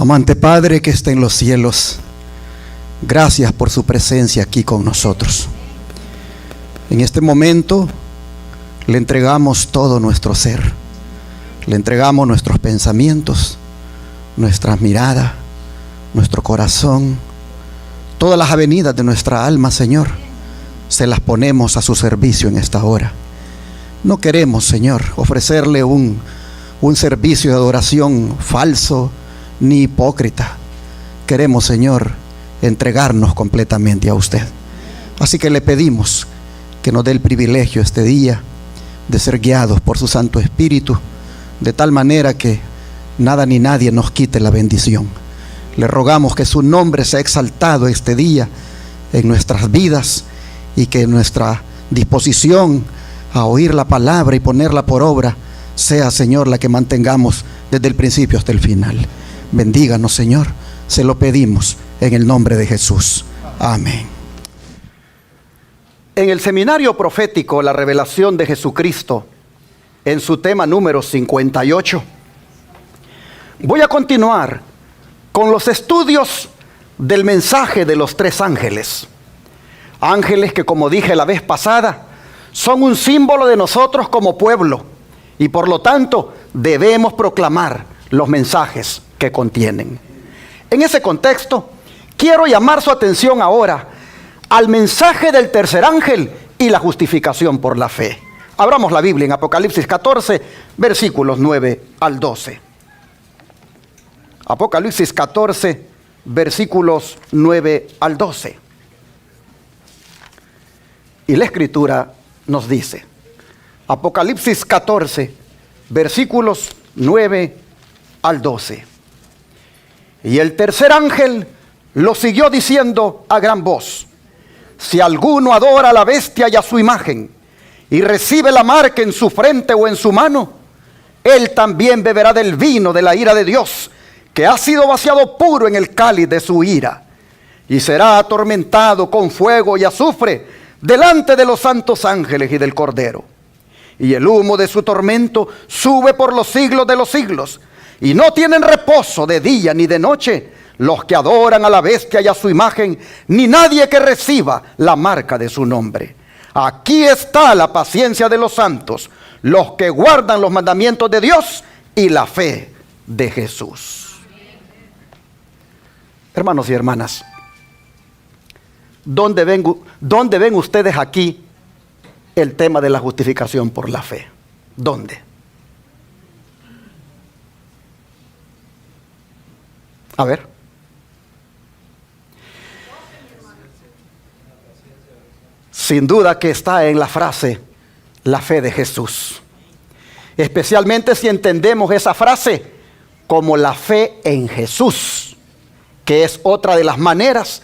Amante Padre que está en los cielos, gracias por su presencia aquí con nosotros. En este momento le entregamos todo nuestro ser, le entregamos nuestros pensamientos, nuestras miradas, nuestro corazón, todas las avenidas de nuestra alma, Señor, se las ponemos a su servicio en esta hora. No queremos, Señor, ofrecerle un servicio de adoración falso ni hipócrita. Queremos, Señor, entregarnos completamente a usted. Así que le pedimos que nos dé el privilegio este día de ser guiados por su Santo Espíritu, de tal manera que nada ni nadie nos quite la bendición. Le rogamos que su nombre sea exaltado este día en nuestras vidas, y que nuestra disposición a oír la palabra y ponerla por obra sea, Señor, la que mantengamos desde el principio hasta el final. Bendíganos, Señor, se lo pedimos en el nombre de Jesús. Amén. En el seminario profético La Revelación de Jesucristo, en su tema número 58, voy a continuar con los estudios del mensaje de los tres ángeles. Ángeles que, como dije la vez pasada, son un símbolo de nosotros como pueblo, y por lo tanto debemos proclamar los mensajes que contienen. En ese contexto, quiero llamar su atención ahora al mensaje del tercer ángel y la justificación por la fe. Abramos la Biblia en Apocalipsis 14, versículos 9 al 12. Apocalipsis 14, versículos 9 al 12. Y la Escritura nos dice, Apocalipsis 14, versículos 9 al 12. Y el tercer ángel lo siguió diciendo a gran voz: si alguno adora a la bestia y a su imagen, y recibe la marca en su frente o en su mano, él también beberá del vino de la ira de Dios, que ha sido vaciado puro en el cáliz de su ira, y será atormentado con fuego y azufre delante de los santos ángeles y del Cordero. Y el humo de su tormento sube por los siglos de los siglos, y no tienen reposo de día ni de noche los que adoran a la bestia y a su imagen, ni nadie que reciba la marca de su nombre. Aquí está la paciencia de los santos, los que guardan los mandamientos de Dios y la fe de Jesús. Hermanos y hermanas, ¿dónde ven ustedes aquí el tema de la justificación por la fe? ¿Dónde? A ver. Sin duda que está en la frase, la fe de Jesús. Especialmente si entendemos esa frase como la fe en Jesús, que es otra de las maneras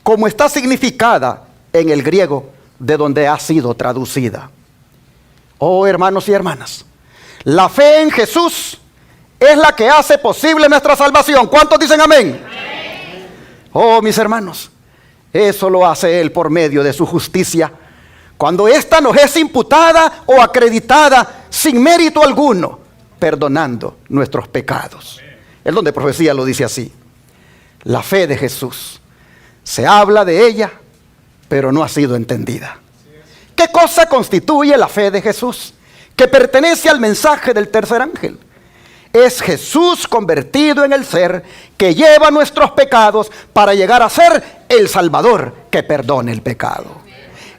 como está significada en el griego de donde ha sido traducida. Oh, hermanos y hermanas, la fe en Jesús es la que hace posible nuestra salvación. ¿Cuántos dicen amén? Amén. Oh, mis hermanos, eso lo hace Él por medio de su justicia, cuando ésta nos es imputada o acreditada sin mérito alguno, perdonando nuestros pecados. El don de profecía lo dice así: la fe de Jesús, se habla de ella, pero no ha sido entendida. ¿Qué cosa constituye la fe de Jesús, que pertenece al mensaje del tercer ángel? Es Jesús convertido en el ser que lleva nuestros pecados para llegar a ser el Salvador que perdone el pecado.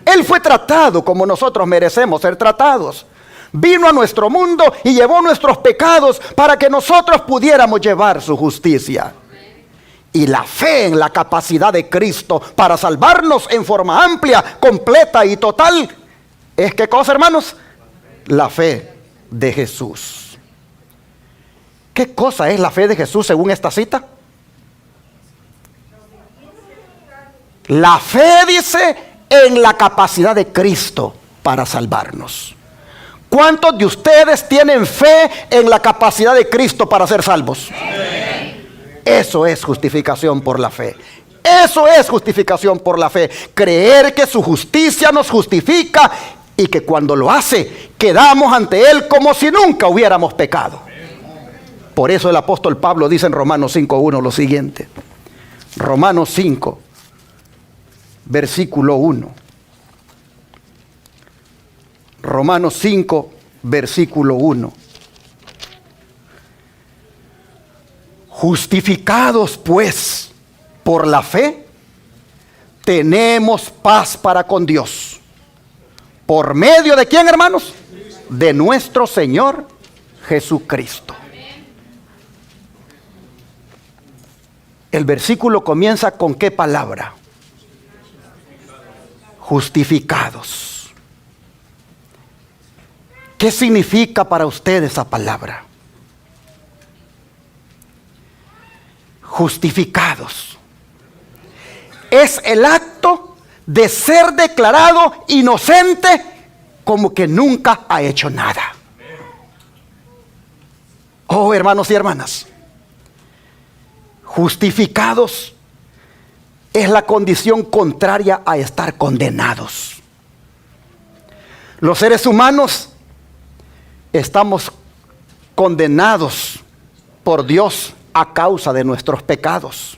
Él fue tratado como nosotros merecemos ser tratados. Vino a nuestro mundo y llevó nuestros pecados para que nosotros pudiéramos llevar su justicia. Y la fe en la capacidad de Cristo para salvarnos en forma amplia, completa y total, ¿es qué cosa, hermanos? La fe de Jesús. ¿Qué cosa es la fe de Jesús según esta cita? La fe, dice, en la capacidad de Cristo para salvarnos. ¿Cuántos de ustedes tienen fe en la capacidad de Cristo para ser salvos? Eso es justificación por la fe. Eso es justificación por la fe. Creer que su justicia nos justifica y que cuando lo hace, quedamos ante Él como si nunca hubiéramos pecado. Por eso el apóstol Pablo dice en Romanos 5:1 lo siguiente. Romanos 5, versículo 1. Romanos 5, versículo 1. Justificados pues por la fe, tenemos paz para con Dios. ¿Por medio de quién, hermanos? De nuestro Señor Jesucristo. El versículo comienza con ¿qué palabra? Justificados. ¿Qué significa para usted esa palabra? Justificados. Es el acto de ser declarado inocente como que nunca ha hecho nada. Oh, hermanos y hermanas, justificados es la condición contraria a estar condenados. Los seres humanos estamos condenados por Dios a causa de nuestros pecados,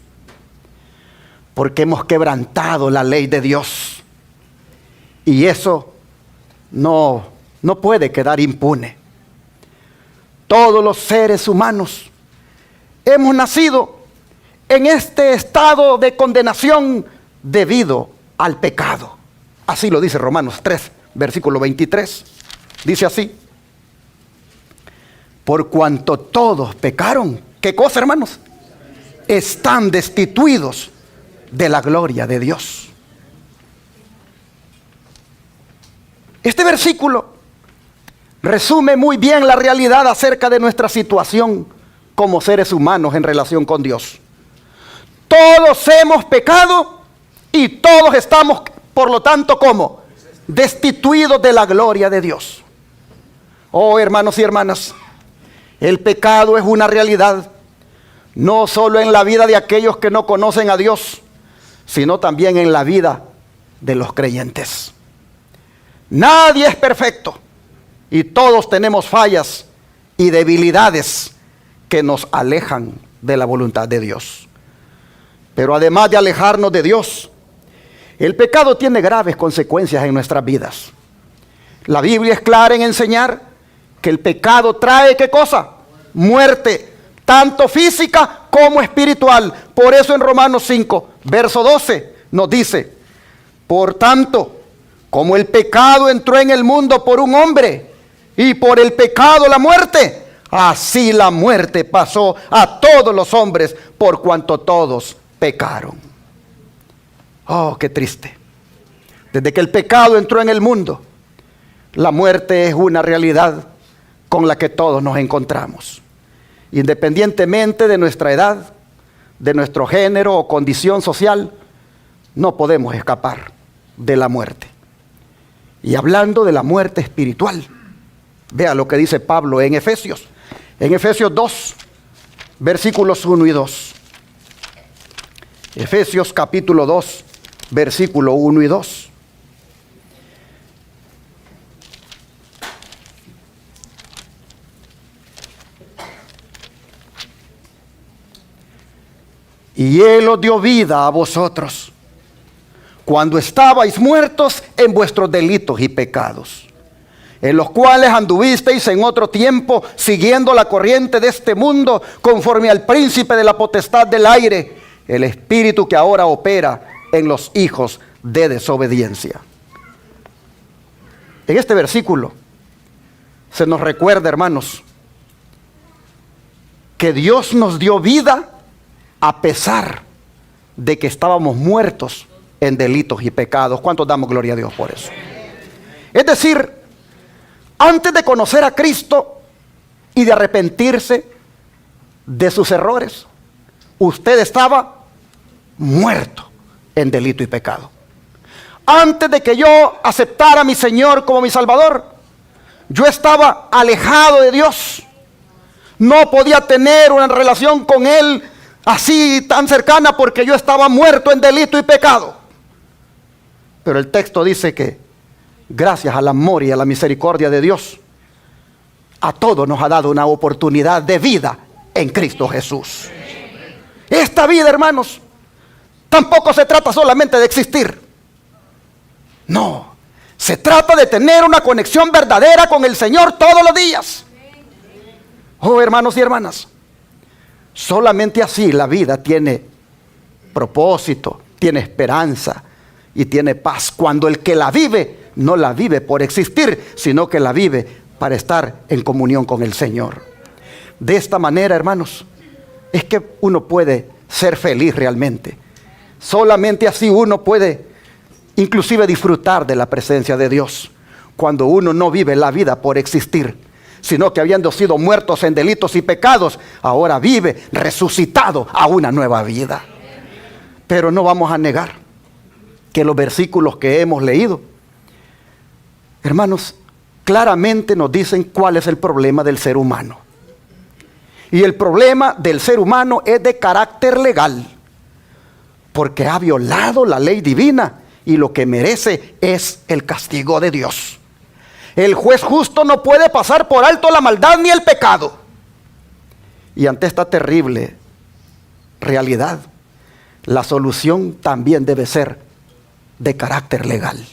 porque hemos quebrantado la ley de Dios, y eso no puede quedar impune. Todos los seres humanos hemos nacido en este estado de condenación debido al pecado. Así lo dice Romanos 3, versículo 23. Dice así: por cuanto todos pecaron, ¿qué cosa, hermanos? Están destituidos de la gloria de Dios. Este versículo resume muy bien la realidad acerca de nuestra situación como seres humanos en relación con Dios. Todos hemos pecado y todos estamos, por lo tanto, ¿cómo? Destituidos de la gloria de Dios. Oh, hermanos y hermanas, el pecado es una realidad, no solo en la vida de aquellos que no conocen a Dios, sino también en la vida de los creyentes. Nadie es perfecto y todos tenemos fallas y debilidades que nos alejan de la voluntad de Dios. Pero además de alejarnos de Dios, el pecado tiene graves consecuencias en nuestras vidas. La Biblia es clara en enseñar que el pecado trae, ¿qué cosa? Muerte, tanto física como espiritual. Por eso en Romanos 5, verso 12, nos dice: por tanto, como el pecado entró en el mundo por un hombre, y por el pecado la muerte, así la muerte pasó a todos los hombres, por cuanto todos pecaron. Oh, qué triste. Desde que el pecado entró en el mundo, la muerte es una realidad con la que todos nos encontramos. Independientemente de nuestra edad, de nuestro género o condición social, no podemos escapar de la muerte. Y hablando de la muerte espiritual, vea lo que dice Pablo en Efesios. En Efesios 2, versículos 1 y 2. Efesios capítulo 2, versículo 1 y 2. Y Él os dio vida a vosotros cuando estabais muertos en vuestros delitos y pecados, en los cuales anduvisteis en otro tiempo, siguiendo la corriente de este mundo, conforme al príncipe de la potestad del aire, el espíritu que ahora opera en los hijos de desobediencia. En este versículo se nos recuerda, hermanos, que Dios nos dio vida a pesar de que estábamos muertos en delitos y pecados. ¿Cuántos damos gloria a Dios por eso? Es decir, antes de conocer a Cristo y de arrepentirse de sus errores, usted estaba muerto en delito y pecado. Antes de que yo aceptara a mi Señor como mi Salvador, yo estaba alejado de Dios. No podía tener una relación con Él así tan cercana porque yo estaba muerto en delito y pecado. Pero el texto dice que gracias al amor y a la misericordia de Dios, a todos nos ha dado una oportunidad de vida en Cristo Jesús. Esta vida, hermanos, tampoco se trata solamente de existir. No, se trata de tener una conexión verdadera con el Señor todos los días. Oh, hermanos y hermanas, solamente así la vida tiene propósito, tiene esperanza y tiene paz. Cuando el que la vive, no la vive por existir, sino que la vive para estar en comunión con el Señor. De esta manera, hermanos, es que uno puede ser feliz realmente. Solamente así uno puede inclusive disfrutar de la presencia de Dios. Cuando uno no vive la vida por existir, sino que habiendo sido muertos en delitos y pecados, ahora vive resucitado a una nueva vida. Pero no vamos a negar que los versículos que hemos leído, hermanos, claramente nos dicen cuál es el problema del ser humano. Y el problema del ser humano es de carácter legal, porque ha violado la ley divina y lo que merece es el castigo de Dios. El juez justo no puede pasar por alto la maldad ni el pecado. Y ante esta terrible realidad, la solución también debe ser de carácter legal.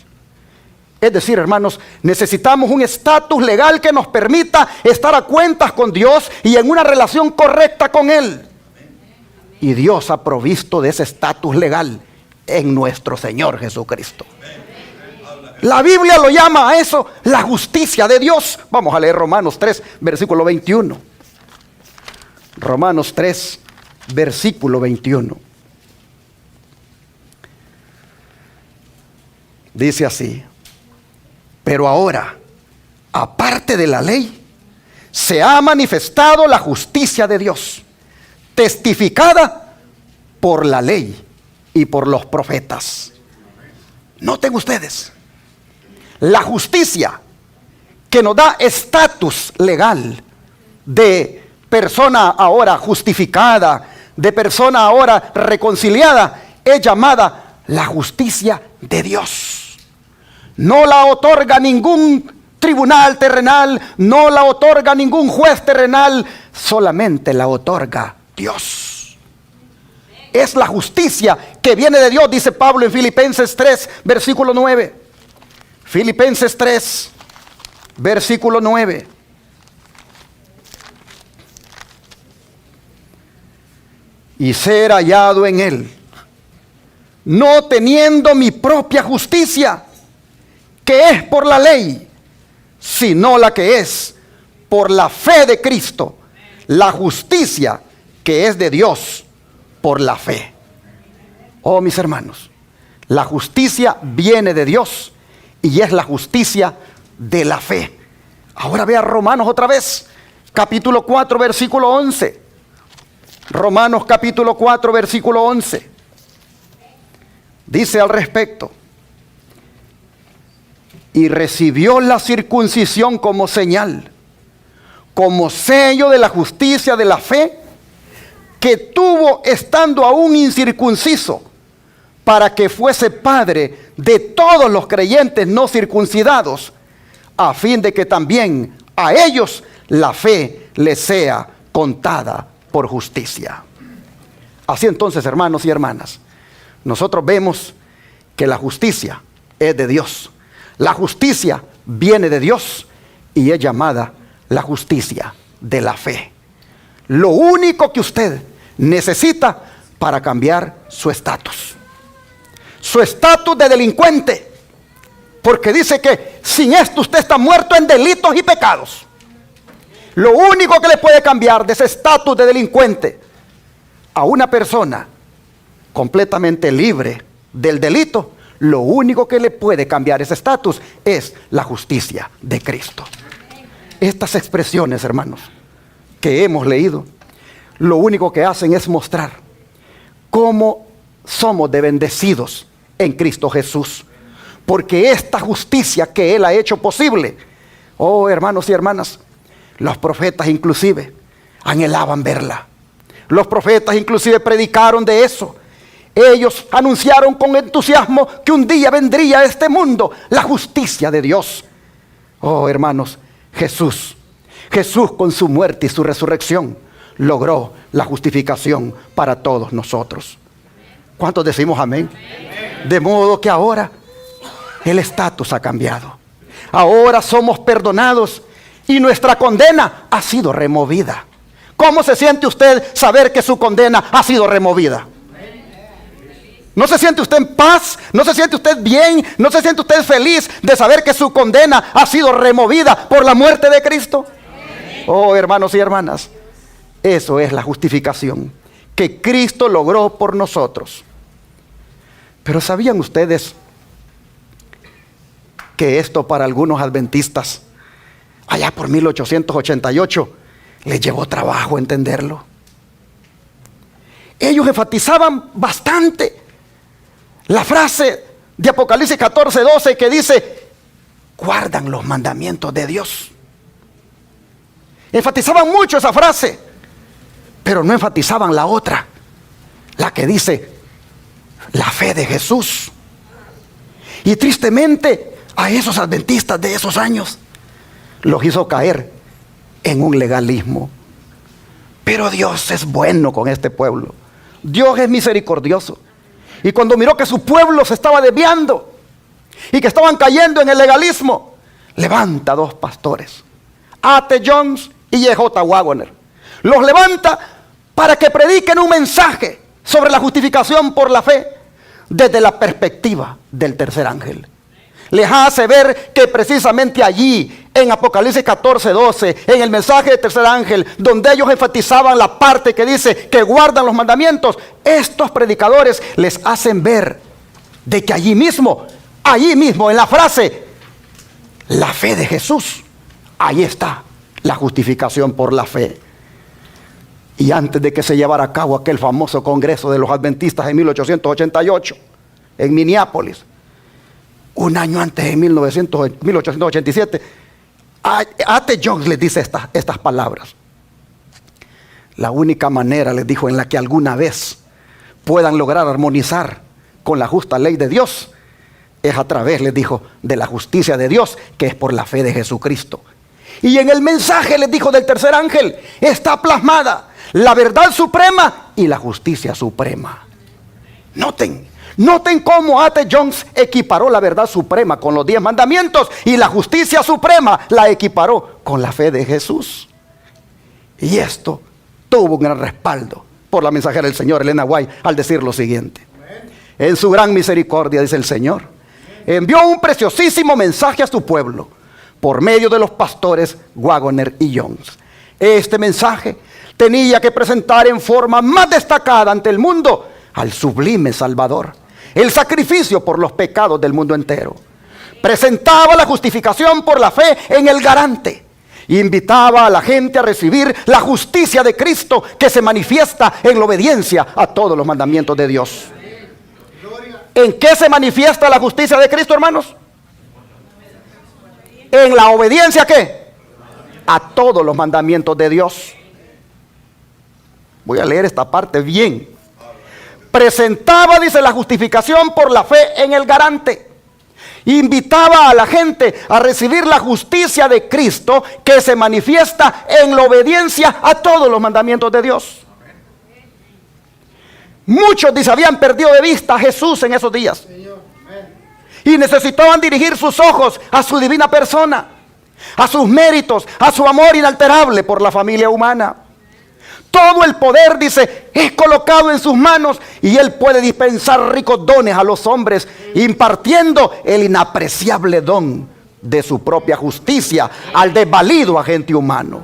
Es decir, hermanos, necesitamos un estatus legal que nos permita estar a cuentas con Dios y en una relación correcta con Él. Y Dios ha provisto de ese estatus legal en nuestro Señor Jesucristo. La Biblia lo llama a eso la justicia de Dios. Vamos a leer Romanos 3, versículo 21. Romanos 3, versículo 21. Dice así: pero ahora, aparte de la ley, se ha manifestado la justicia de Dios, testificada por la ley y por los profetas. Noten ustedes, la justicia que nos da estatus legal de persona ahora justificada, de persona ahora reconciliada, es llamada la justicia de Dios. No la otorga ningún tribunal terrenal, no la otorga ningún juez terrenal, solamente la otorga Dios. Es la justicia que viene de Dios, dice Pablo en Filipenses 3, versículo 9. Filipenses 3, versículo 9. Y ser hallado en Él, no teniendo mi propia justicia, que es por la ley, sino la que es por la fe de Cristo, la justicia que es de Dios por la fe. Oh, mis hermanos, la justicia viene de Dios y es la justicia de la fe. Ahora vea Romanos otra vez, capítulo 4, versículo 11. Romanos capítulo 4, versículo 11. Dice al respecto: y recibió la circuncisión como señal, como sello de la justicia de la fe, que tuvo estando aún incircunciso, para que fuese padre de todos los creyentes no circuncidados, a fin de que también a ellos la fe les sea contada por justicia. Así entonces, hermanos y hermanas, nosotros vemos que la justicia es de Dios. La justicia viene de Dios y es llamada la justicia de la fe. Lo único que usted necesita para cambiar su estatus de delincuente, porque dice que sin esto usted está muerto en delitos y pecados. Lo único que le puede cambiar de ese estatus de delincuente a una persona completamente libre del delito, lo único que le puede cambiar ese estatus es la justicia de Cristo. Estas expresiones, hermanos, que hemos leído, lo único que hacen es mostrar cómo somos de bendecidos en Cristo Jesús, porque esta justicia que Él ha hecho posible, oh hermanos y hermanas, los profetas inclusive anhelaban verla. Los profetas inclusive predicaron de eso. Ellos anunciaron con entusiasmo que un día vendría a este mundo la justicia de Dios. Oh hermanos, Jesús con su muerte y su resurrección logró la justificación para todos nosotros. ¿Cuántos decimos amén? De modo que ahora el estatus ha cambiado. Ahora somos perdonados y nuestra condena ha sido removida. ¿Cómo se siente usted saber que su condena ha sido removida? ¿No se siente usted en paz? ¿No se siente usted bien? ¿No se siente usted feliz de saber que su condena ha sido removida por la muerte de Cristo? Oh, hermanos y hermanas, eso es la justificación que Cristo logró por nosotros. Pero ¿sabían ustedes que esto para algunos adventistas, allá por 1888, les llevó trabajo entenderlo? Ellos enfatizaban bastante la frase de Apocalipsis 14:12 que dice: guardan los mandamientos de Dios. Enfatizaban mucho esa frase, pero no enfatizaban la otra, la que dice la fe de Jesús. Y tristemente a esos adventistas de esos años los hizo caer en un legalismo. Pero Dios es bueno con este pueblo. Dios es misericordioso. Y cuando miró que su pueblo se estaba desviando y que estaban cayendo en el legalismo, levanta dos pastores, A.T. Jones y J. Waggoner. Los levanta para que prediquen un mensaje sobre la justificación por la fe desde la perspectiva del tercer ángel. Les hace ver que precisamente allí, en Apocalipsis 14:12, en el mensaje del tercer ángel, donde ellos enfatizaban la parte que dice que guardan los mandamientos, estos predicadores les hacen ver de que allí mismo en la frase, la fe de Jesús, ahí está la justificación por la fe. Y antes de que se llevara a cabo aquel famoso congreso de los adventistas en 1888, en Minneapolis, un año antes, en 1887, A.T. Jones les dice estas palabras. La única manera, les dijo, en la que alguna vez puedan lograr armonizar con la justa ley de Dios es a través, les dijo, de la justicia de Dios, que es por la fe de Jesucristo. Y en el mensaje, les dijo, del tercer ángel está plasmada la verdad suprema y la justicia suprema. Noten cómo A.T. Jones equiparó la verdad suprema con los 10 mandamientos y la justicia suprema la equiparó con la fe de Jesús. Y esto tuvo un gran respaldo por la mensajera del Señor, Elena White, al decir lo siguiente: en su gran misericordia, dice el Señor, envió un preciosísimo mensaje a su pueblo por medio de los pastores Waggoner y Jones. Este mensaje tenía que presentar en forma más destacada ante el mundo al sublime Salvador, el sacrificio por los pecados del mundo entero. Presentaba la justificación por la fe en el garante. Invitaba a la gente a recibir la justicia de Cristo que se manifiesta en la obediencia a todos los mandamientos de Dios. ¿En qué se manifiesta la justicia de Cristo, hermanos? En la obediencia, ¿qué? A todos los mandamientos de Dios. Voy a leer esta parte bien. Presentaba, dice, la justificación por la fe en el garante. Invitaba a la gente a recibir la justicia de Cristo que se manifiesta en la obediencia a todos los mandamientos de Dios. Muchos, dice, habían perdido de vista a Jesús en esos días y necesitaban dirigir sus ojos a su divina persona, a sus méritos, a su amor inalterable por la familia humana. Todo el poder, dice, es colocado en sus manos y Él puede dispensar ricos dones a los hombres, impartiendo el inapreciable don de su propia justicia al desvalido agente humano.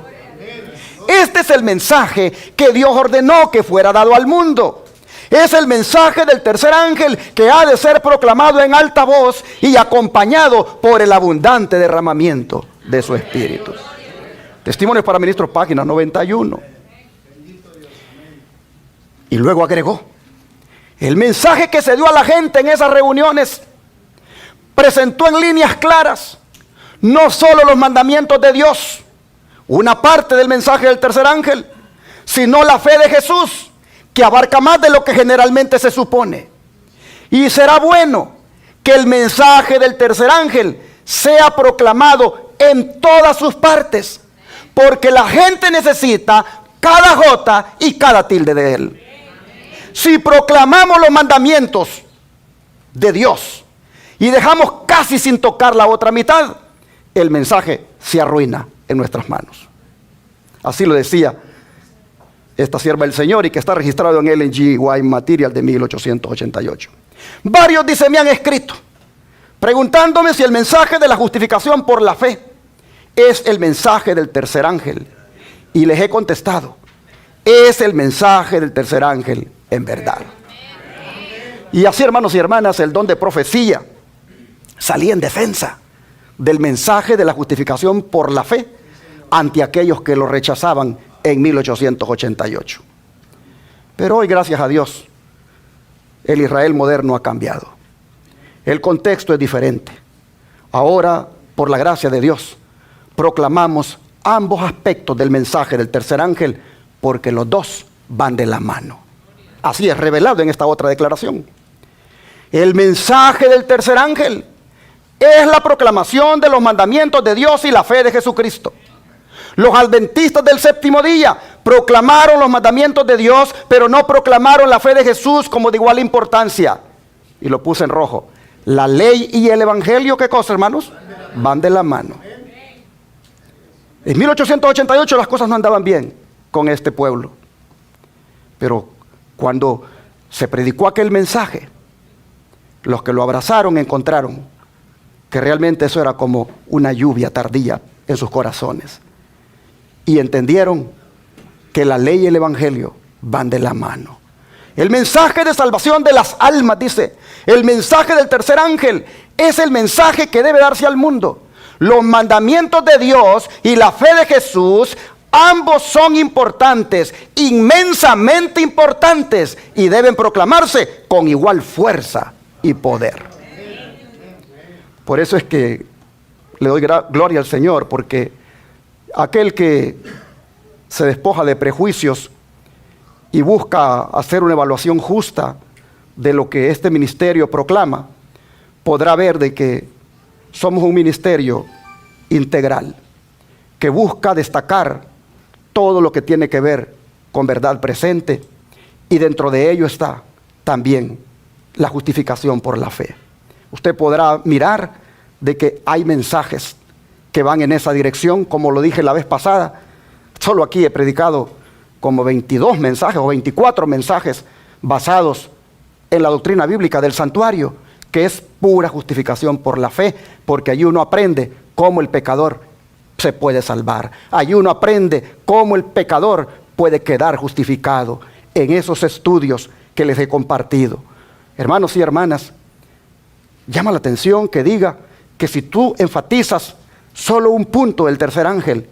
Este es el mensaje que Dios ordenó que fuera dado al mundo. Es el mensaje del tercer ángel que ha de ser proclamado en alta voz y acompañado por el abundante derramamiento de su Espíritu. Testimonios para Ministros, página 91. Y luego agregó: el mensaje que se dio a la gente en esas reuniones presentó en líneas claras no solo los mandamientos de Dios, una parte del mensaje del tercer ángel, sino la fe de Jesús, que abarca más de lo que generalmente se supone. Y será bueno que el mensaje del tercer ángel sea proclamado en todas sus partes, porque la gente necesita cada jota y cada tilde de él. Si proclamamos los mandamientos de Dios y dejamos casi sin tocar la otra mitad, el mensaje se arruina en nuestras manos. Así lo decía esta sierva del Señor y que está registrado en Ellen G. White Material de 1888. Varios, dice, me han escrito preguntándome si el mensaje de la justificación por la fe es el mensaje del tercer ángel. Y les he contestado, es el mensaje del tercer ángel en verdad. Y así, hermanos y hermanas, el don de profecía salía en defensa del mensaje de la justificación por la fe ante aquellos que lo rechazaban en 1888. Pero hoy, gracias a Dios, el Israel moderno ha cambiado. El contexto es diferente. Ahora, por la gracia de Dios, proclamamos ambos aspectos del mensaje del tercer ángel, porque los dos van de la mano. Así es revelado en esta otra declaración. El mensaje del tercer ángel es la proclamación de los mandamientos de Dios y la fe de Jesucristo. Los adventistas del séptimo día proclamaron los mandamientos de Dios, pero no proclamaron la fe de Jesús como de igual importancia. Y lo puse en rojo. La ley y el evangelio, ¿qué cosa, hermanos? Van de la mano. En 1888 las cosas no andaban bien con este pueblo. Pero cuando se predicó aquel mensaje, los que lo abrazaron encontraron que realmente eso era como una lluvia tardía en sus corazones. Y entendieron que la ley y el evangelio van de la mano. El mensaje de salvación de las almas, dice, el mensaje del tercer ángel es el mensaje que debe darse al mundo. Los mandamientos de Dios y la fe de Jesús, ambos son importantes, inmensamente importantes, y deben proclamarse con igual fuerza y poder. Por eso es que le doy gloria al Señor, porque aquel que se despoja de prejuicios y busca hacer una evaluación justa de lo que este ministerio proclama, podrá ver de que somos un ministerio integral, que busca destacar todo lo que tiene que ver con verdad presente, y dentro de ello está también la justificación por la fe. Usted podrá mirar de que hay mensajes que van en esa dirección, como lo dije la vez pasada. Solo aquí he predicado como 22 mensajes o 24 mensajes basados en la doctrina bíblica del santuario, que es pura justificación por la fe, porque allí uno aprende cómo el pecador se puede salvar. Allí uno aprende cómo el pecador puede quedar justificado en esos estudios que les he compartido. Hermanos y hermanas, llama la atención que diga que si tú enfatizas solo un punto del tercer ángel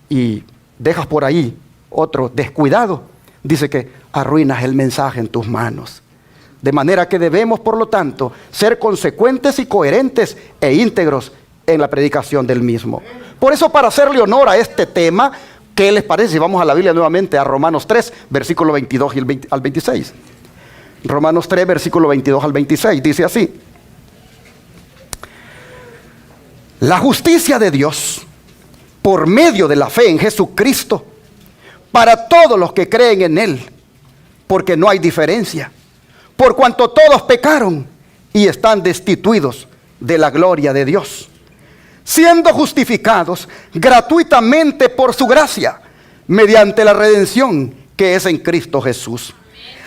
y dejas por ahí otro descuidado, dice que arruinas el mensaje en tus manos. De manera que debemos, por lo tanto, ser consecuentes y coherentes e íntegros en la predicación del mismo. Por eso, para hacerle honor a este tema, ¿qué les parece si vamos a la Biblia nuevamente, a Romanos 3, versículo 22 al 26? Romanos 3, versículo 22 al 26, dice así: la justicia de Dios, por medio de la fe en Jesucristo, para todos los que creen en Él, porque no hay diferencia, por cuanto todos pecaron y están destituidos de la gloria de Dios, siendo justificados gratuitamente por su gracia, mediante la redención que es en Cristo Jesús,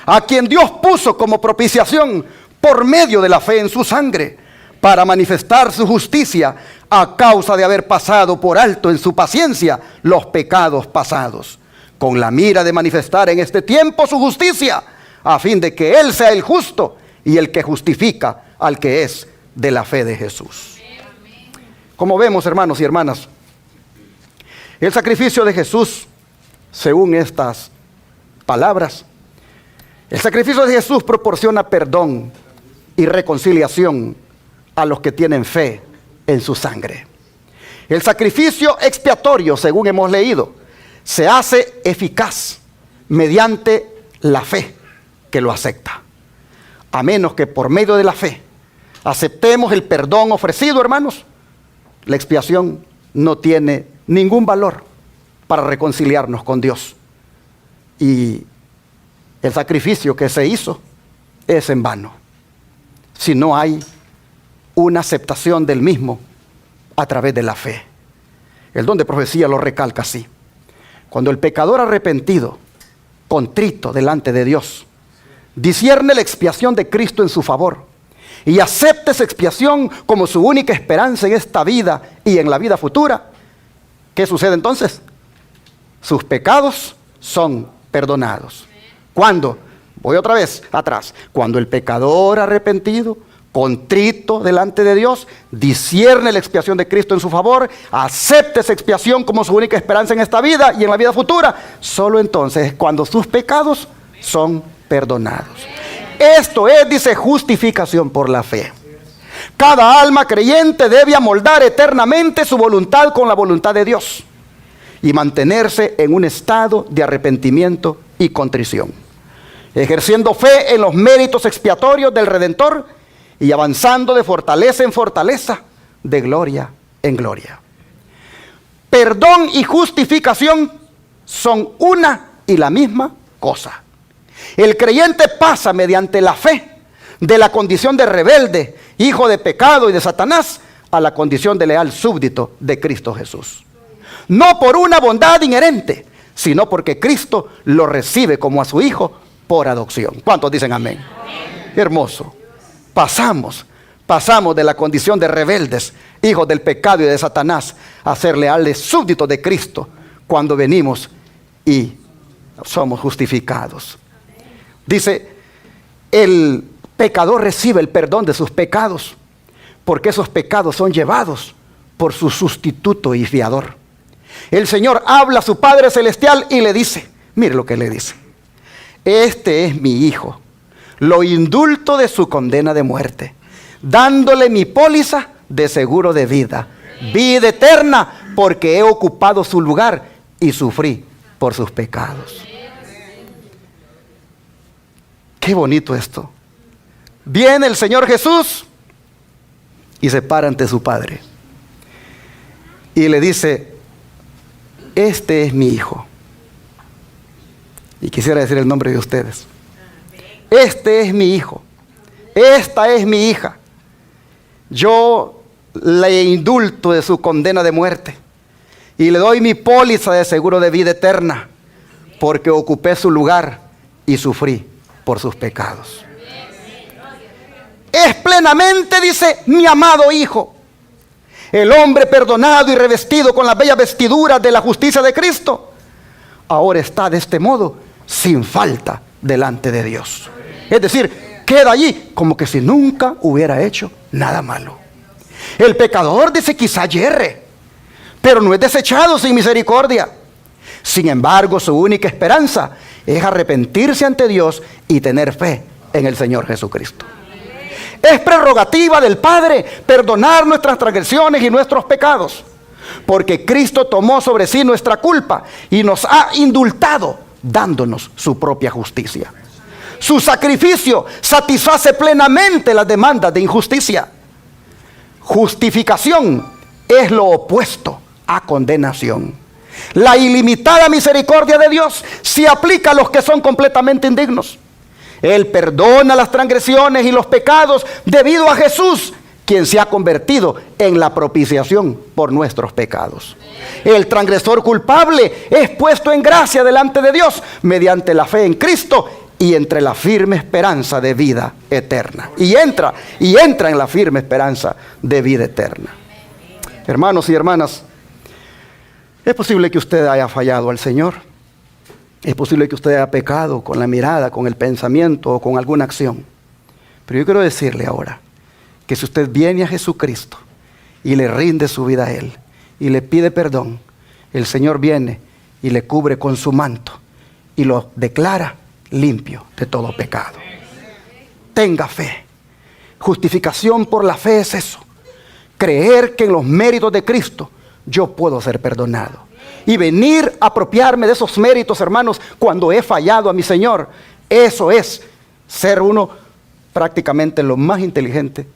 a quien Dios puso como propiciación por medio de la fe en su sangre, para manifestar su justicia a causa de haber pasado por alto en su paciencia los pecados pasados, con la mira de manifestar en este tiempo su justicia, a fin de que Él sea el justo y el que justifica al que es de la fe de Jesús. Como vemos, hermanos y hermanas, el sacrificio de Jesús, según estas palabras, el sacrificio de Jesús proporciona perdón y reconciliación a los que tienen fe en su sangre. El sacrificio expiatorio, según hemos leído, se hace eficaz mediante la fe que lo acepta. A menos que por medio de la fe aceptemos el perdón ofrecido, hermanos, la expiación no tiene ningún valor para reconciliarnos con Dios Y el sacrificio que se hizo es en vano, si no hay una aceptación del mismo a través de la fe. El don de profecía lo recalca así: cuando el pecador arrepentido, contrito delante de Dios, discierne la expiación de Cristo en su favor y acepta esa expiación como su única esperanza en esta vida y en la vida futura, ¿qué sucede entonces? Sus pecados son perdonados. ¿Cuándo? Voy otra vez atrás. Cuando el pecador arrepentido, contrito delante de Dios, discierne la expiación de Cristo en su favor, acepta esa expiación como su única esperanza en esta vida y en la vida futura, solo entonces es cuando sus pecados son perdonados. Esto es, dice, justificación por la fe. Cada alma creyente debe amoldar eternamente su voluntad con la voluntad de Dios y mantenerse en un estado de arrepentimiento y contrición, ejerciendo fe en los méritos expiatorios del Redentor y avanzando de fortaleza en fortaleza, de gloria en gloria. Perdón y justificación son una y la misma cosa. El creyente pasa mediante la fe de la condición de rebelde, hijo de pecado y de Satanás, a la condición de leal súbdito de Cristo Jesús. No por una bondad inherente, sino porque Cristo lo recibe como a su hijo por adopción. ¿Cuántos dicen amén? Amén. Qué hermoso. Pasamos de la condición de rebeldes, hijos del pecado y de Satanás, a ser leales súbditos de Cristo cuando venimos y somos justificados. Dice, el pecador recibe el perdón de sus pecados porque esos pecados son llevados por su sustituto y fiador. El Señor habla a su Padre Celestial y le dice, mire lo que le dice: este es mi hijo, lo indulto de su condena de muerte, dándole mi póliza de seguro de vida, vida eterna, porque he ocupado su lugar y sufrí por sus pecados. Qué bonito esto. Viene el Señor Jesús y se para ante su Padre y le dice, este es mi hijo. Y quisiera decir el nombre de ustedes. Este es mi hijo. Esta es mi hija. Yo le indulto de su condena de muerte y le doy mi póliza de seguro de vida eterna, porque ocupé su lugar y sufrí por sus pecados. Es plenamente, dice, mi amado hijo, el hombre perdonado y revestido con las bellas vestiduras de la justicia de Cristo, ahora está de este modo sin falta delante de Dios. Es decir, queda allí como que si nunca hubiera hecho nada malo. El pecador, dice, quizá yerre, pero no es desechado sin misericordia. Sin embargo, su única esperanza es arrepentirse ante Dios y tener fe en el Señor Jesucristo. Es prerrogativa del Padre perdonar nuestras transgresiones y nuestros pecados, porque Cristo tomó sobre sí nuestra culpa y nos ha indultado, dándonos su propia justicia. Su sacrificio satisface plenamente las demandas de injusticia. Justificación es lo opuesto a condenación. La ilimitada misericordia de Dios se aplica a los que son completamente indignos. Él perdona las transgresiones y los pecados debido a Jesús, quien se ha convertido en la propiciación por nuestros pecados. El transgresor culpable es puesto en gracia delante de Dios mediante la fe en Cristo y entre la firme esperanza de vida eterna. Y entra en la firme esperanza de vida eterna. Hermanos y hermanas, es posible que usted haya fallado al Señor. Es posible que usted haya pecado con la mirada, con el pensamiento o con alguna acción. Pero yo quiero decirle ahora que si usted viene a Jesucristo y le rinde su vida a Él y le pide perdón, el Señor viene y le cubre con su manto y lo declara limpio de todo pecado. Tenga fe. Justificación por la fe es eso: creer que en los méritos de Cristo yo puedo ser perdonado y venir a apropiarme de esos méritos, hermanos, cuando he fallado a mi Señor. Eso es ser uno prácticamente lo más inteligente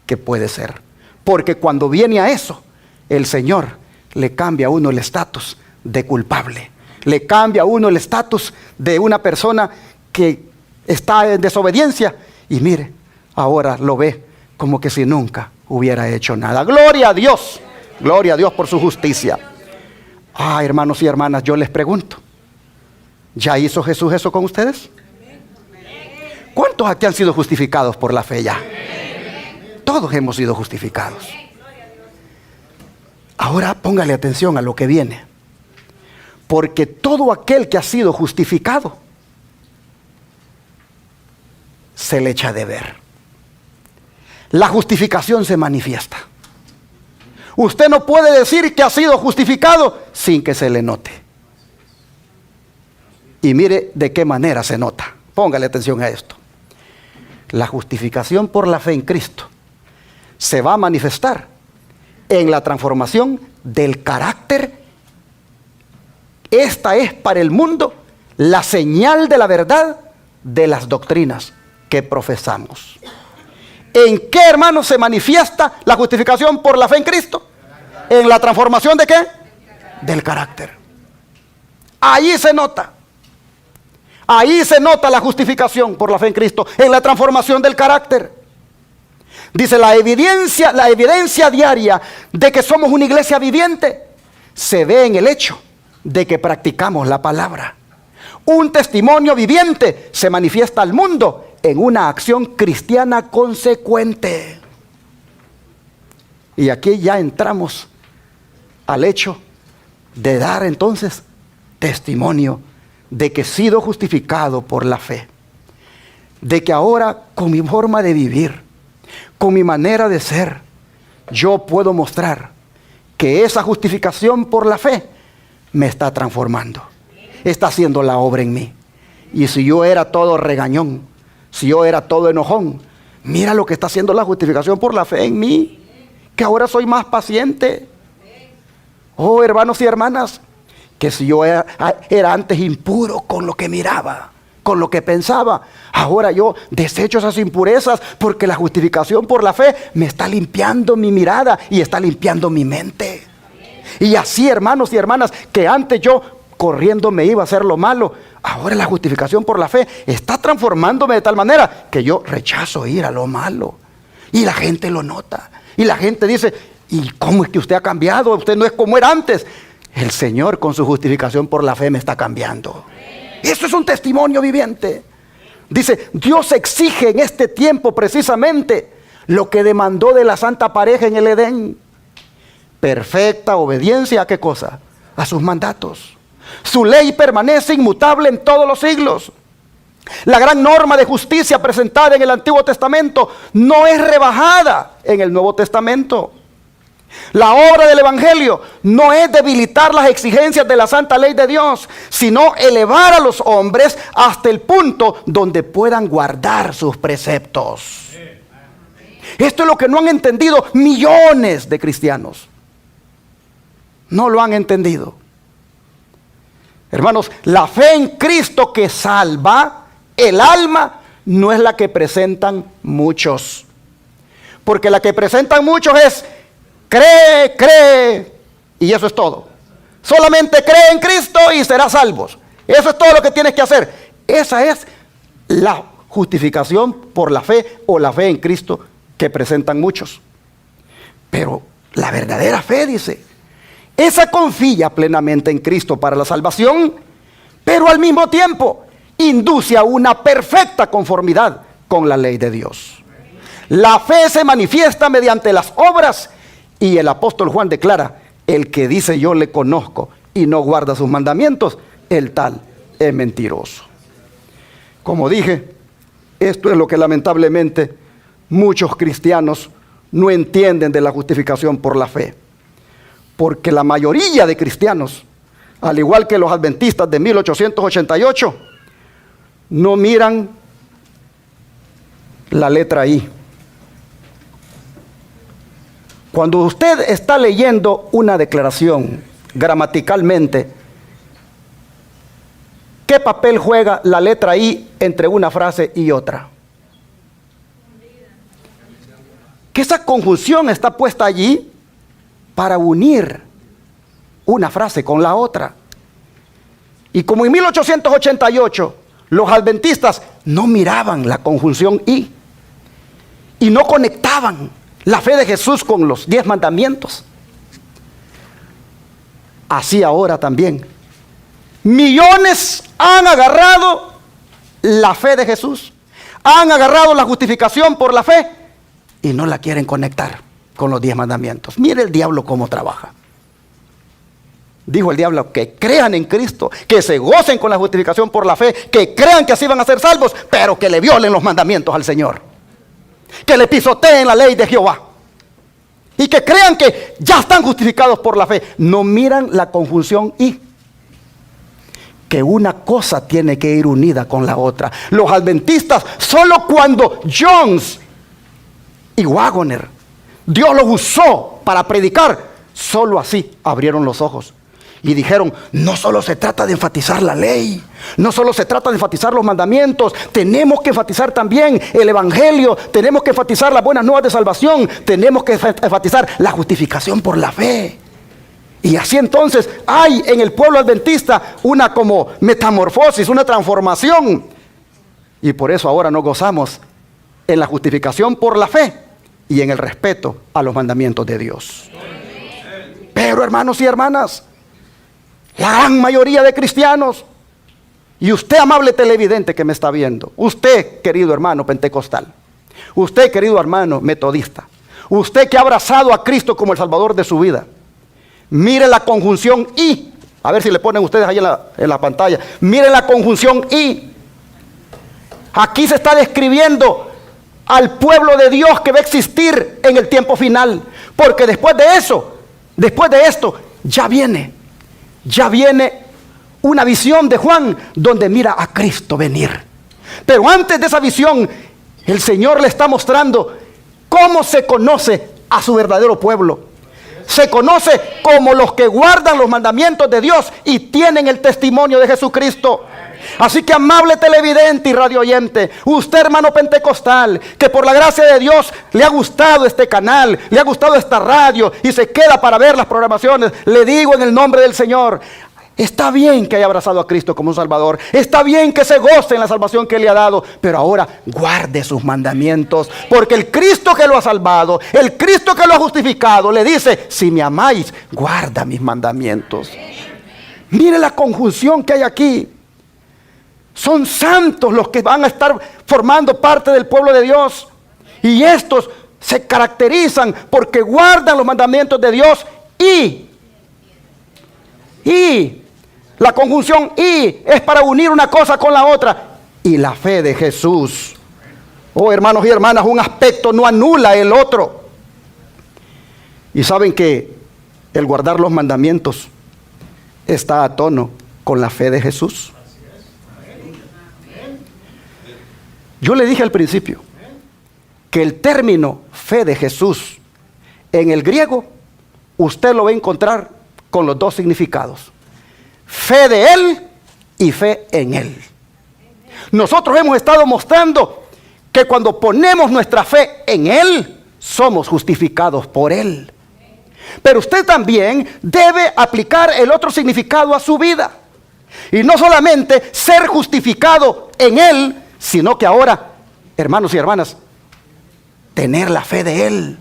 que puede ser, porque cuando viene a eso, el Señor le cambia a uno el estatus de culpable, Le cambia a uno el estatus de una persona que está en desobediencia. Y mire, ahora lo ve como que si nunca hubiera hecho nada. Gloria a Dios. Gloria a Dios por su justicia. Hermanos y hermanas, yo les pregunto, ¿ya hizo Jesús eso con ustedes? ¿Cuántos aquí han sido justificados por la fe ya? Todos hemos sido justificados. Ahora póngale atención a lo que viene. Porque todo aquel que ha sido justificado se le echa de ver. La justificación se manifiesta. Usted no puede decir que ha sido justificado sin que se le note. Y mire de qué manera se nota. Póngale atención a esto. La justificación por la fe en Cristo se va a manifestar en la transformación del carácter. Esta es para el mundo la señal de la verdad de las doctrinas que profesamos. ¿En qué, hermanos, se manifiesta la justificación por la fe en Cristo? ¿En la transformación de qué? Del carácter. Ahí se nota. Ahí se nota la justificación por la fe en Cristo, en la transformación del carácter. Dice, la evidencia diaria de que somos una iglesia viviente se ve en el hecho de que practicamos la palabra. Un testimonio viviente se manifiesta al mundo en una acción cristiana consecuente. Y aquí ya entramos al hecho de dar entonces testimonio de que he sido justificado por la fe. De que ahora con mi forma de vivir, con mi manera de ser, yo puedo mostrar que esa justificación por la fe me está transformando. Está haciendo la obra en mí. Y si yo era todo regañón, si yo era todo enojón, mira lo que está haciendo la justificación por la fe en mí, que ahora soy más paciente. Oh, hermanos y hermanas, que si yo era antes impuro con lo que miraba, con lo que pensaba, ahora yo desecho esas impurezas porque la justificación por la fe me está limpiando mi mirada y está limpiando mi mente. Y así, hermanos y hermanas, que antes yo corriendo me iba a hacer lo malo, ahora la justificación por la fe está transformándome de tal manera que yo rechazo ir a lo malo. Y la gente lo nota. Y la gente dice, ¿y cómo es que usted ha cambiado? Usted no es como era antes. El Señor con su justificación por la fe me está cambiando. Eso es un testimonio viviente. Dice, Dios exige en este tiempo precisamente lo que demandó de la santa pareja en el Edén. Perfecta obediencia ¿a qué cosa? A sus mandatos. Su ley permanece inmutable en todos los siglos. La gran norma de justicia presentada en el Antiguo Testamento no es rebajada en el Nuevo Testamento. La obra del Evangelio no es debilitar las exigencias de la santa ley de Dios, sino elevar a los hombres hasta el punto donde puedan guardar sus preceptos. Esto es lo que no han entendido millones de cristianos. No lo han entendido. Hermanos, la fe en Cristo que salva el alma no es la que presentan muchos. Porque la que presentan muchos es cree, y eso es todo. Solamente cree en Cristo y serás salvos. Eso es todo lo que tienes que hacer. Esa es la justificación por la fe o la fe en Cristo que presentan muchos. Pero la verdadera fe, dice, esa confía plenamente en Cristo para la salvación, pero al mismo tiempo induce a una perfecta conformidad con la ley de Dios. La fe se manifiesta mediante las obras y el apóstol Juan declara, el que dice yo le conozco y no guarda sus mandamientos, el tal es mentiroso. Como dije, esto es lo que lamentablemente muchos cristianos no entienden de la justificación por la fe. Porque la mayoría de cristianos, al igual que los adventistas de 1888, no miran la letra I. Cuando usted está leyendo una declaración gramaticalmente, ¿qué papel juega la letra I entre una frase y otra? Que esa conjunción está puesta allí para unir una frase con la otra. Y como en 1888 los adventistas no miraban la conjunción y no conectaban la fe de Jesús con los 10 mandamientos, así ahora también millones han agarrado la fe de Jesús, han agarrado la justificación por la fe y no la quieren conectar con los 10 mandamientos. Mire el diablo cómo trabaja. Dijo el diablo que crean en Cristo, que se gocen con la justificación por la fe, que crean que así van a ser salvos, pero que le violen los mandamientos al Señor, que le pisoteen la ley de Jehová y que crean que ya están justificados por la fe. No miran la conjunción y que una cosa tiene que ir unida con la otra. Los adventistas, solo cuando Jones y Waggoner, Dios los usó para predicar, solo así abrieron los ojos y dijeron: no solo se trata de enfatizar la ley, no solo se trata de enfatizar los mandamientos, tenemos que enfatizar también el evangelio, tenemos que enfatizar las buenas nuevas de salvación, tenemos que enfatizar la justificación por la fe. Y así entonces hay en el pueblo adventista una como metamorfosis, una transformación. Y por eso ahora nos gozamos en la justificación por la fe y en el respeto a los mandamientos de Dios. Pero hermanos y hermanas, la gran mayoría de cristianos, y usted, amable televidente que me está viendo, usted, querido hermano pentecostal, usted, querido hermano metodista, usted que ha abrazado a Cristo como el Salvador de su vida, mire la conjunción y, a ver si le ponen ustedes ahí en la pantalla, mire la conjunción y. Aquí se está describiendo al pueblo de Dios que va a existir en el tiempo final, porque después de eso, después de esto, ya viene una visión de Juan donde mira a Cristo venir. Pero antes de esa visión, el Señor le está mostrando cómo se conoce a su verdadero pueblo. Se conoce como los que guardan los mandamientos de Dios y tienen el testimonio de Jesucristo. Así que, amable televidente y radio oyente, usted, hermano pentecostal, que por la gracia de Dios le ha gustado este canal, le ha gustado esta radio y se queda para ver las programaciones, le digo en el nombre del Señor: está bien que haya abrazado a Cristo como un Salvador, está bien que se goce en la salvación que le ha dado, pero ahora guarde sus mandamientos, porque el Cristo que lo ha salvado, el Cristo que lo ha justificado, le dice: si me amáis, guarda mis mandamientos. Mire la conjunción que hay aquí. Son santos los que van a estar formando parte del pueblo de Dios, y estos se caracterizan porque guardan los mandamientos de Dios y la conjunción y es para unir una cosa con la otra, y la fe de Jesús. Oh, hermanos y hermanas, un aspecto no anula el otro. Y saben que el guardar los mandamientos está a tono con la fe de Jesús. Yo le dije al principio que el término fe de Jesús en el griego usted lo va a encontrar con los dos significados: fe de Él y fe en Él. Nosotros hemos estado mostrando que cuando ponemos nuestra fe en Él, somos justificados por Él. Pero usted también debe aplicar el otro significado a su vida. Y no solamente ser justificado en Él, sino que ahora, hermanos y hermanas, tener la fe de Él.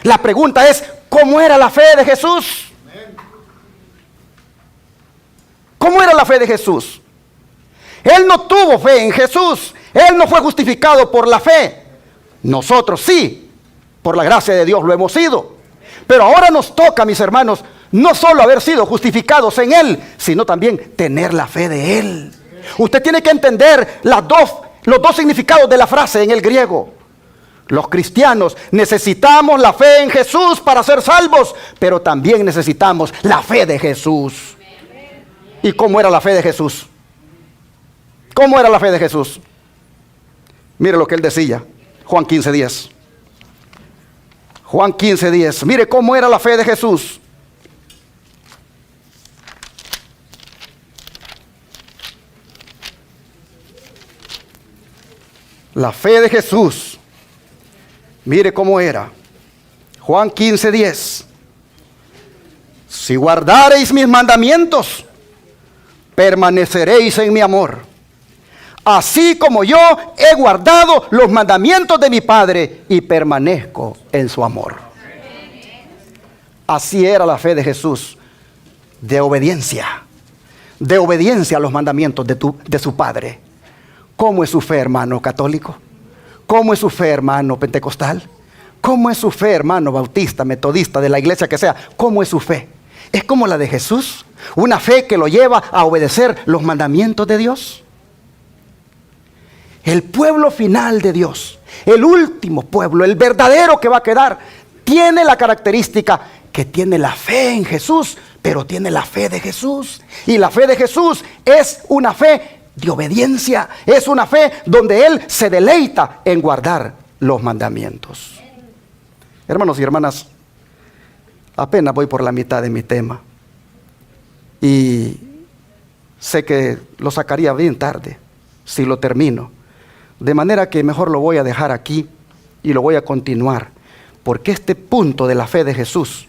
La pregunta es: ¿cómo era la fe de Jesús? ¿Cómo era la fe de Jesús? Él no tuvo fe en Jesús. Él no fue justificado por la fe. Nosotros sí, por la gracia de Dios lo hemos sido. Pero ahora nos toca, mis hermanos, no solo haber sido justificados en Él, sino también tener la fe de Él. Usted tiene que entender los dos significados de la frase en el griego. Los cristianos necesitamos la fe en Jesús para ser salvos, pero también necesitamos la fe de Jesús. ¿Y cómo era la fe de Jesús? ¿Cómo era la fe de Jesús? Mire lo que él decía, Juan 15:10. Juan 15:10. Mire cómo era la fe de Jesús. La fe de Jesús. Mire cómo era. Juan 15:10. Si guardareis mis mandamientos, permaneceréis en mi amor, así como yo he guardado los mandamientos de mi Padre y permanezco en su amor. Así era la fe de Jesús, de obediencia a los mandamientos de su Padre. ¿Cómo es su fe, hermano católico? ¿Cómo es su fe, hermano pentecostal? ¿Cómo es su fe, hermano bautista, metodista, de la iglesia que sea? ¿Cómo es su fe? ¿Es como la de Jesús? ¿Una fe que lo lleva a obedecer los mandamientos de Dios? El pueblo final de Dios, el último pueblo, el verdadero que va a quedar, tiene la característica que tiene la fe en Jesús, pero tiene la fe de Jesús. Y la fe de Jesús es una fe de obediencia, es una fe donde Él se deleita en guardar los mandamientos. Hermanos y hermanas, apenas voy por la mitad de mi tema y sé que lo sacaría bien tarde si lo termino, de manera que mejor lo voy a dejar aquí y lo voy a continuar, porque este punto de la fe de Jesús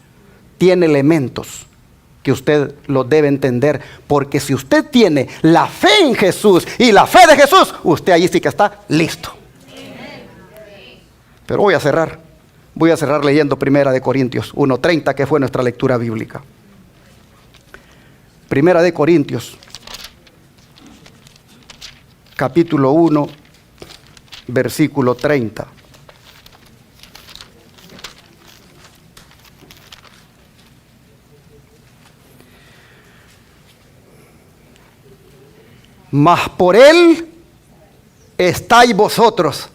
tiene elementos que usted lo debe entender, porque si usted tiene la fe en Jesús y la fe de Jesús, usted allí sí que está listo. Pero voy a cerrar leyendo 1 Corintios 1:30, que fue nuestra lectura bíblica. 1 Corintios, capítulo 1, versículo 30. Mas por Él estáis vosotros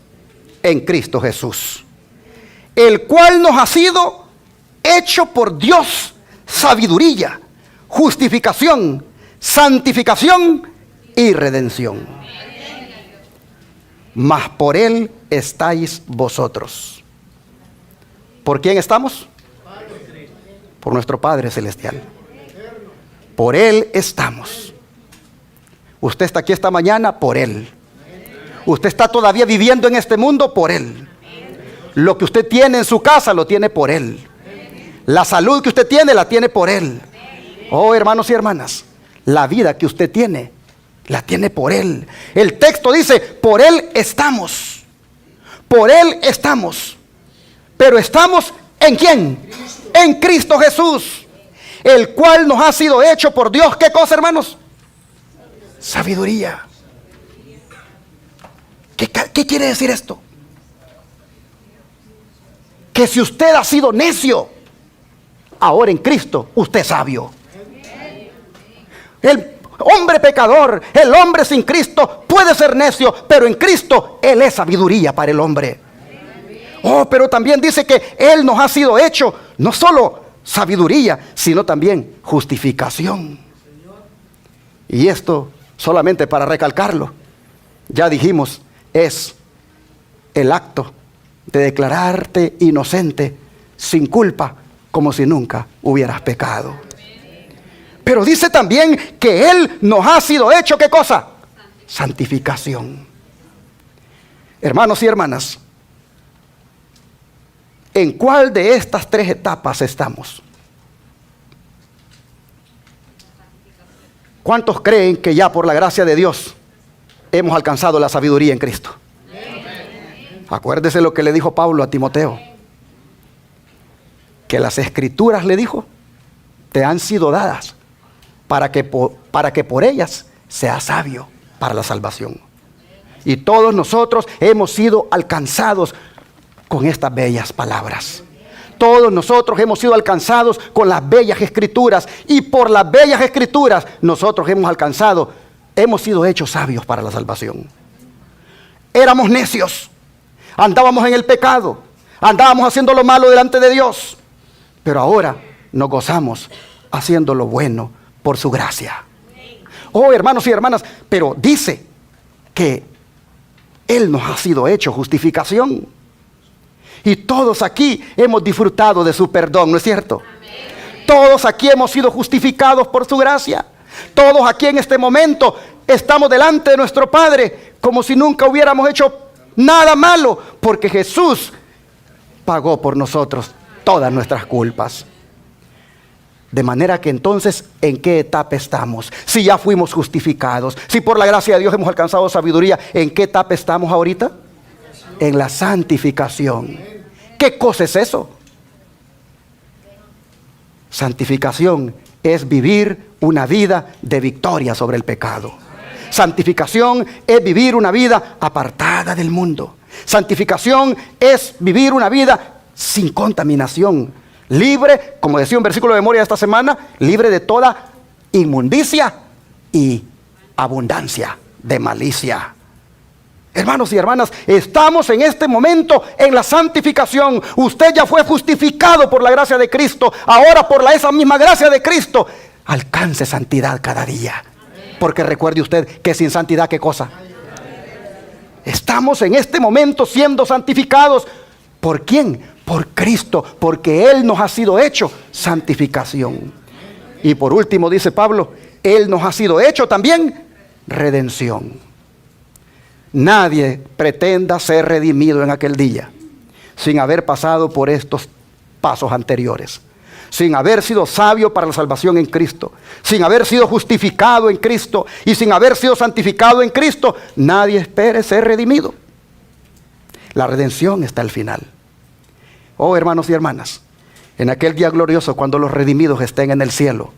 en Cristo Jesús, el cual nos ha sido hecho por Dios sabiduría, justificación, santificación y redención. Mas por Él estáis vosotros. ¿Por quién estamos? Por nuestro Padre Celestial. Por Él estamos. Usted está aquí esta mañana por Él. Usted está todavía viviendo en este mundo por Él. Lo que usted tiene en su casa lo tiene por Él. La salud que usted tiene la tiene por Él. Oh, hermanos y hermanas, la vida que usted tiene la tiene por Él. El texto dice, por Él estamos. Por Él estamos. Pero estamos ¿en quién? En Cristo Jesús, el cual nos ha sido hecho por Dios. ¿Qué cosa, hermanos? Sabiduría. ¿Qué quiere decir esto? Que si usted ha sido necio, ahora en Cristo usted es sabio. El hombre pecador, el hombre sin Cristo puede ser necio, pero en Cristo Él es sabiduría para el hombre. Oh, pero también dice que Él nos ha sido hecho no solo sabiduría, sino también justificación. Y esto, solamente para recalcarlo, ya dijimos, es el acto de declararte inocente, sin culpa, como si nunca hubieras pecado. Pero dice también que Él nos ha sido hecho, ¿qué cosa? Santificación. Hermanos y hermanas, ¿en cuál de estas tres etapas estamos? ¿Cuántos creen que ya por la gracia de Dios hemos alcanzado la sabiduría en Cristo? Acuérdese lo que le dijo Pablo a Timoteo, que las escrituras, le dijo, te han sido dadas para que por ellas seas sabio para la salvación. Y todos nosotros hemos sido alcanzados con estas bellas palabras. Todos nosotros hemos sido alcanzados con las bellas escrituras, y por las bellas escrituras nosotros hemos sido hechos sabios para la salvación. Éramos necios, andábamos en el pecado, andábamos haciendo lo malo delante de Dios, pero ahora nos gozamos haciendo lo bueno por su gracia. Oh, hermanos y hermanas, pero dice que Él nos ha sido hecho justificación. Y todos aquí hemos disfrutado de su perdón, ¿no es cierto? Amén. Todos aquí hemos sido justificados por su gracia. Todos aquí en este momento estamos delante de nuestro Padre como si nunca hubiéramos hecho nada malo, porque Jesús pagó por nosotros todas nuestras culpas. De manera que entonces, ¿en qué etapa estamos? Si ya fuimos justificados, si por la gracia de Dios hemos alcanzado sabiduría, ¿en qué etapa estamos ahorita? En la santificación. ¿Qué cosa es eso? Santificación es vivir una vida de victoria sobre el pecado. Santificación es vivir una vida apartada del mundo. Santificación es vivir una vida sin contaminación, libre, como decía un versículo de memoria esta semana, libre de toda inmundicia y abundancia de malicia. Hermanos y hermanas, estamos en este momento en la santificación. Usted ya fue justificado por la gracia de Cristo. Ahora por esa misma gracia de Cristo, alcance santidad cada día. Porque recuerde usted que sin santidad, ¿qué cosa? Estamos en este momento siendo santificados. ¿Por quién? Por Cristo, porque Él nos ha sido hecho santificación. Y por último dice Pablo, Él nos ha sido hecho también redención. Nadie pretenda ser redimido en aquel día sin haber pasado por estos pasos anteriores, sin haber sido sabio para la salvación en Cristo, sin haber sido justificado en Cristo y sin haber sido santificado en Cristo. Nadie espere ser redimido. La redención está al final. Oh, hermanos y hermanas, en aquel día glorioso, cuando los redimidos estén en el cielo,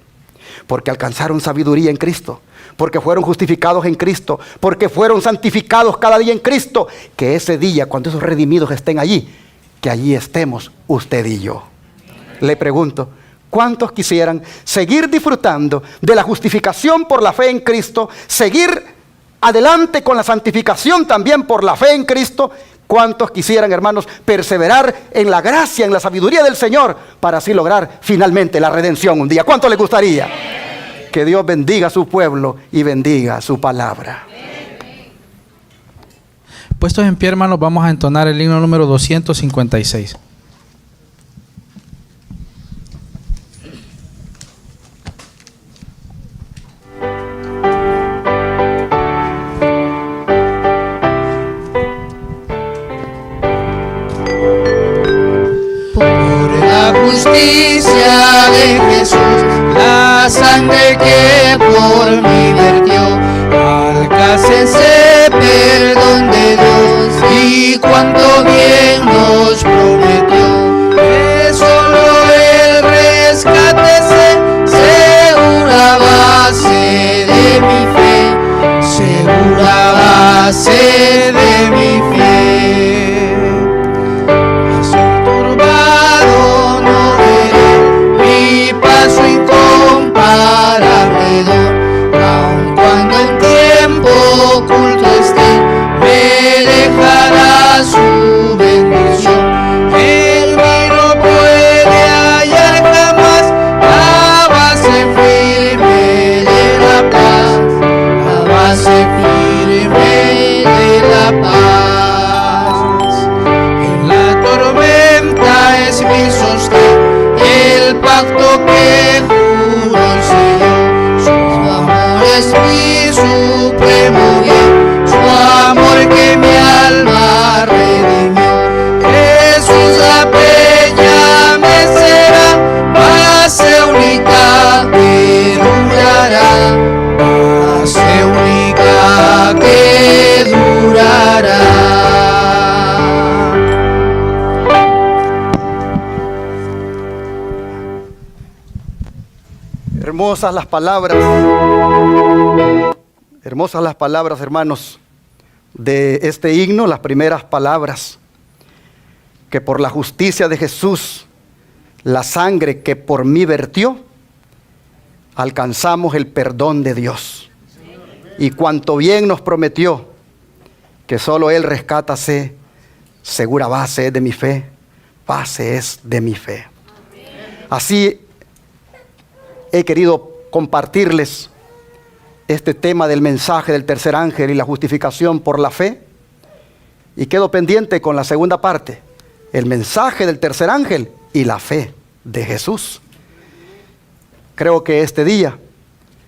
porque alcanzaron sabiduría en Cristo, porque fueron justificados en Cristo, porque fueron santificados cada día en Cristo, que ese día, cuando esos redimidos estén allí, que allí estemos usted y yo. Le pregunto, ¿cuántos quisieran seguir disfrutando de la justificación por la fe en Cristo, seguir adelante con la santificación también por la fe en Cristo? ¿Cuántos quisieran, hermanos, perseverar en la gracia, en la sabiduría del Señor, para así lograr finalmente la redención un día? ¿Cuánto le gustaría? Que Dios bendiga a su pueblo y bendiga su palabra. Puestos en pie, hermanos, vamos a entonar el himno número 256. Justicia de Jesús, la sangre que por mí vertió, alcáncese perdón de Dios y cuanto bien nos prometió, que solo el rescate segura base de mi fe, segura base de mi fe. Aun cuando en tiempo oculto esté, me dejará su bendición. En mí no puede hallar jamás la base firme de la paz, la base firme de la paz. En la tormenta es mi sostén, el pacto que es mi supremo bien, su amor que mi alma redimió. Jesús la peña me será, base única que durará, base única que durará. Hermosas las palabras, hermanos, de este himno, las primeras palabras, que por la justicia de Jesús, la sangre que por mí vertió, alcanzamos el perdón de Dios. Y cuanto bien nos prometió, que solo Él rescátase, segura base es de mi fe, base es de mi fe. Así he querido compartirles este tema del mensaje del tercer ángel y la justificación por la fe, y quedo pendiente con la segunda parte, el mensaje del tercer ángel y la fe de Jesús. Creo que este día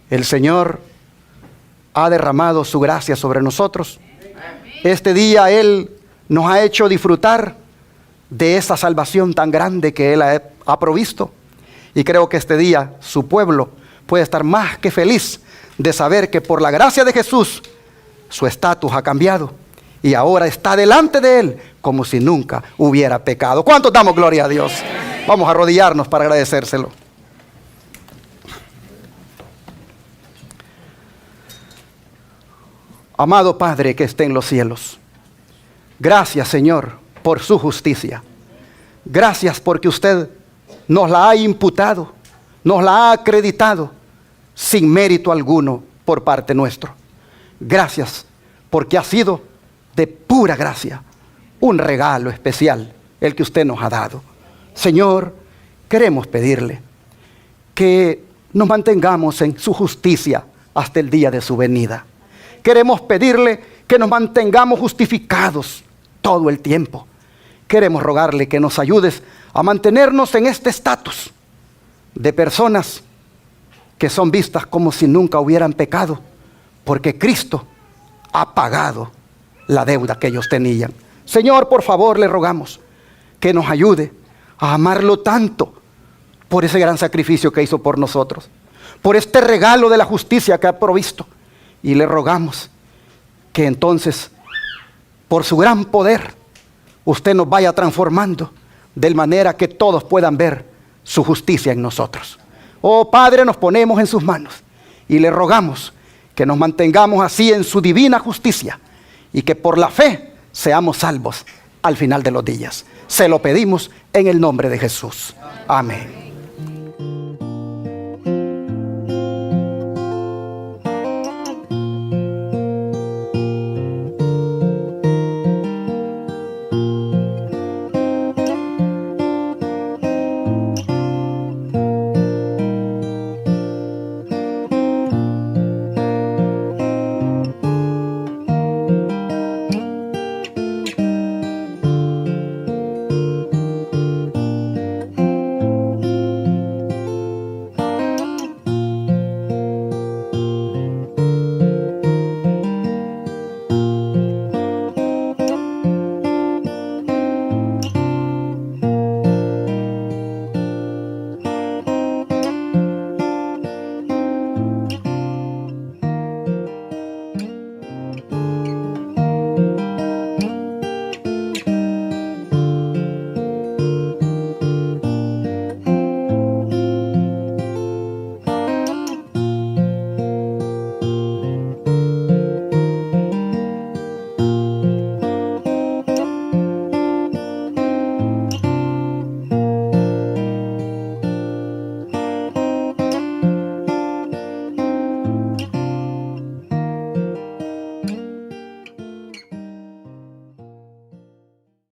el Señor ha derramado su gracia sobre nosotros. Este día Él nos ha hecho disfrutar de esa salvación tan grande que Él ha provisto. Y creo que este día su pueblo puede estar más que feliz de saber que por la gracia de Jesús su estatus ha cambiado y ahora está delante de Él como si nunca hubiera pecado. ¿Cuántos damos gloria a Dios? Vamos a arrodillarnos para agradecérselo. Amado Padre que esté en los cielos, gracias, Señor, por su justicia. Gracias porque usted nos la ha imputado, nos la ha acreditado sin mérito alguno por parte nuestro. Gracias porque ha sido de pura gracia un regalo especial el que usted nos ha dado. Señor, queremos pedirle que nos mantengamos en su justicia hasta el día de su venida. Queremos pedirle que nos mantengamos justificados todo el tiempo. Queremos rogarle que nos ayudes a mantenernos en este estatus de personas que son vistas como si nunca hubieran pecado, porque Cristo ha pagado la deuda que ellos tenían. Señor, por favor, le rogamos que nos ayude a amarlo tanto por ese gran sacrificio que hizo por nosotros, por este regalo de la justicia que ha provisto. Y le rogamos que entonces, por su gran poder, usted nos vaya transformando de manera que todos puedan ver su justicia en nosotros. Oh Padre, nos ponemos en sus manos y le rogamos que nos mantengamos así en su divina justicia y que por la fe seamos salvos al final de los días. Se lo pedimos en el nombre de Jesús. Amén.